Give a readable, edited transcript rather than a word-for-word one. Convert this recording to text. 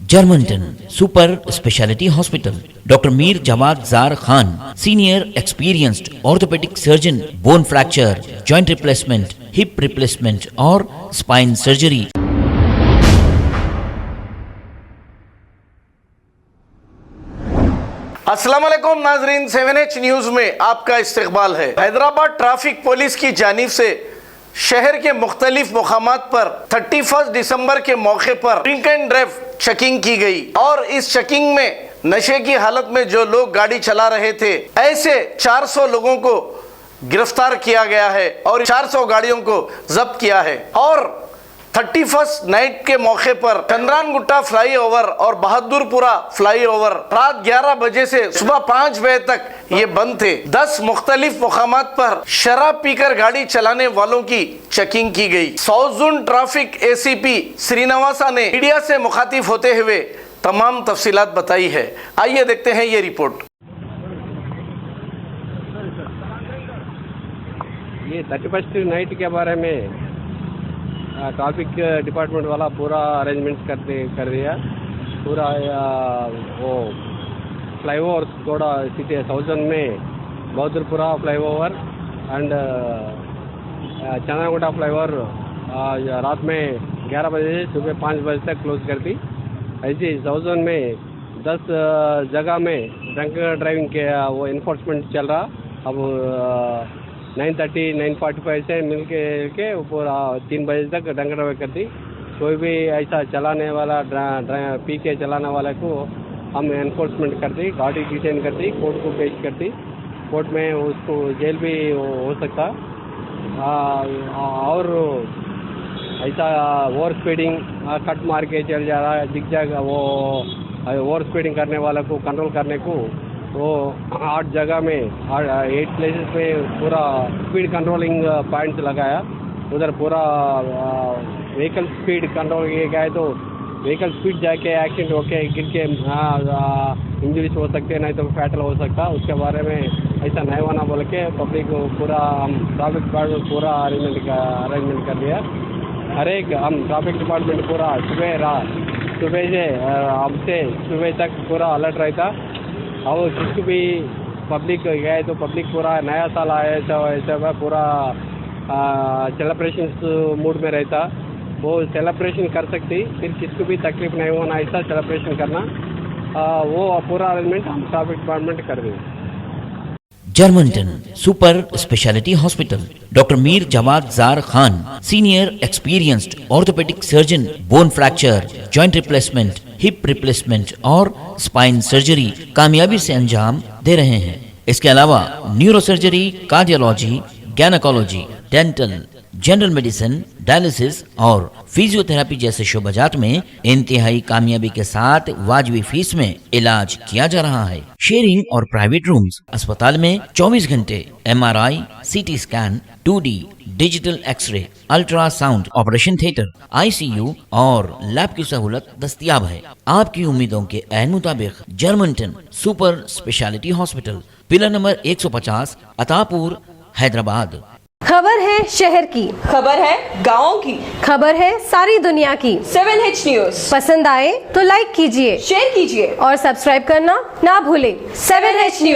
Germanton super speciality hospital, doctor Mir Jawad jar Khan, senior experienced orthopaedic surgeon, bone fracture, joint replacement, hip replacement और spine surgery. अस्सलाम वालेकुम नाजरीन, 7H news में आपका इस्तकबाल है। हैदराबाद ट्रैफिक पुलिस की जानिब से शहर के मुख्तलिफ मुकामात पर 31 दिसंबर के मौके पर ड्रिंक एंड ड्राइव चेकिंग की गई और इस चेकिंग में नशे की हालत में जो लोग गाड़ी चला रहे थे ऐसे 400 लोगों को गिरफ्तार किया गया है और 400 गाड़ियों को जब्त किया है। और 31 नाइट के मौके पर चंद्रानगुट्टा फ्लाईओवर और बहादुरपुरा फ्लाईओवर रात 11 बजे से सुबह 5 बजे तक ये बंद थे। 10 मुख्तलिफ मुकामात पर शराब पीकर गाड़ी चलाने वालों की चेकिंग की गई। South zone traffic ACP Srinivasa ने मीडिया से मुखातिब होते हुए तमाम तफसीलात बताई है। आइए देखते हैं ये रिपोर्ट। ये 31 नाइट के बारे में ट्रैफिक डिपार्टमेंट वाला पूरा अरेंजमेंट कर दिया। पूरा वो फ्लाईओवर थोड़ा सिटी साउथन में Bahadurpura flyover and Chandrayangutta flyover रात में 11 बजे से सुबह 5 बजे तक क्लोज कर दी। ऐसे साउथन में 10 जगह में ड्रंक ड्राइविंग के वो इन्फोर्समेंट चल रहा। अब 9:30 9:45 से मिल के पूरा 3 बजे तक ड्रंक ड्राइविंग कर दी। कोई भी ऐसा चलाने वाला पी के चलाने वाले को हम एनफोर्समेंट कर दी, गाड़ी डिटेन कर दी, कोर्ट को पेश कर दी। कोर्ट में उसको जेल भी हो सकता। और ऐसा ओवर स्पीडिंग कट मार के चल जा रहा है, दिख जाएगा। वो ओवर स्पीडिंग करने वाला को कंट्रोल करने को वो 8 जगह में 8 प्लेसेस में पूरा स्पीड कंट्रोलिंग पॉइंट्स लगाया। उधर पूरा व्हीकल स्पीड कंट्रोल किया गया है तो व्हीकल स्पीड जाके एक्सीडेंट होके गिर के इंजरीज हो सकते हैं, नहीं तो फैटल हो सकता। उसके बारे में ऐसा नहीं होना बोल के पब्लिक को पूरा हम ट्रैफिक डिपार्टमेंट पूरा अरेंजमेंट कर दिया। हर एक हम ट्रैफिक डिपार्टमेंट पूरा सुबह से हमसे सुबह तक पूरा अलर्ट रहता। और जिसको भी पब्लिक गए तो पब्लिक पूरा नया साल आया ऐसा पूरा सेलिब्रेशन मूड में रहता। वो सेलिब्रेशन कर सकती, फिर किसको भी तकलीफ नहीं होना ऐसा सेलिब्रेशन करना। वो पूरा अरेंजमेंट हम ट्रैफिक डिपार्टमेंट कर दें। Germanton super speciality hospital, doctor Mir Jawad jar Khan, senior experienced orthopaedic surgeon, bone fracture, joint replacement, hip replacement और स्पाइन सर्जरी कामयाबी से अंजाम दे रहे हैं। इसके अलावा neuro surgery, cardiology, gynaecology, dental, general medicine, dialysis और फिजियोथेरेपी जैसे शोबाजात में इंतहाई कामयाबी के साथ वाजिबी फीस में इलाज किया जा रहा है। शेयरिंग और प्राइवेट रूम्स, अस्पताल में 24 घंटे MRI, CT scan, 2D digital x-ray, ultrasound, operation theatre, ICU और लैब की सहूलत दस्तयाब है। आपकी उम्मीदों के ऐन मुताबिक Germanten super speciality hospital, pillar number 150, Attapur, Hyderabad. खबर है शहर की, खबर है गाँव की, खबर है सारी दुनिया की। 7H न्यूज पसंद आए तो लाइक कीजिए, शेयर कीजिए और सब्सक्राइब करना ना भूलें। 7H news.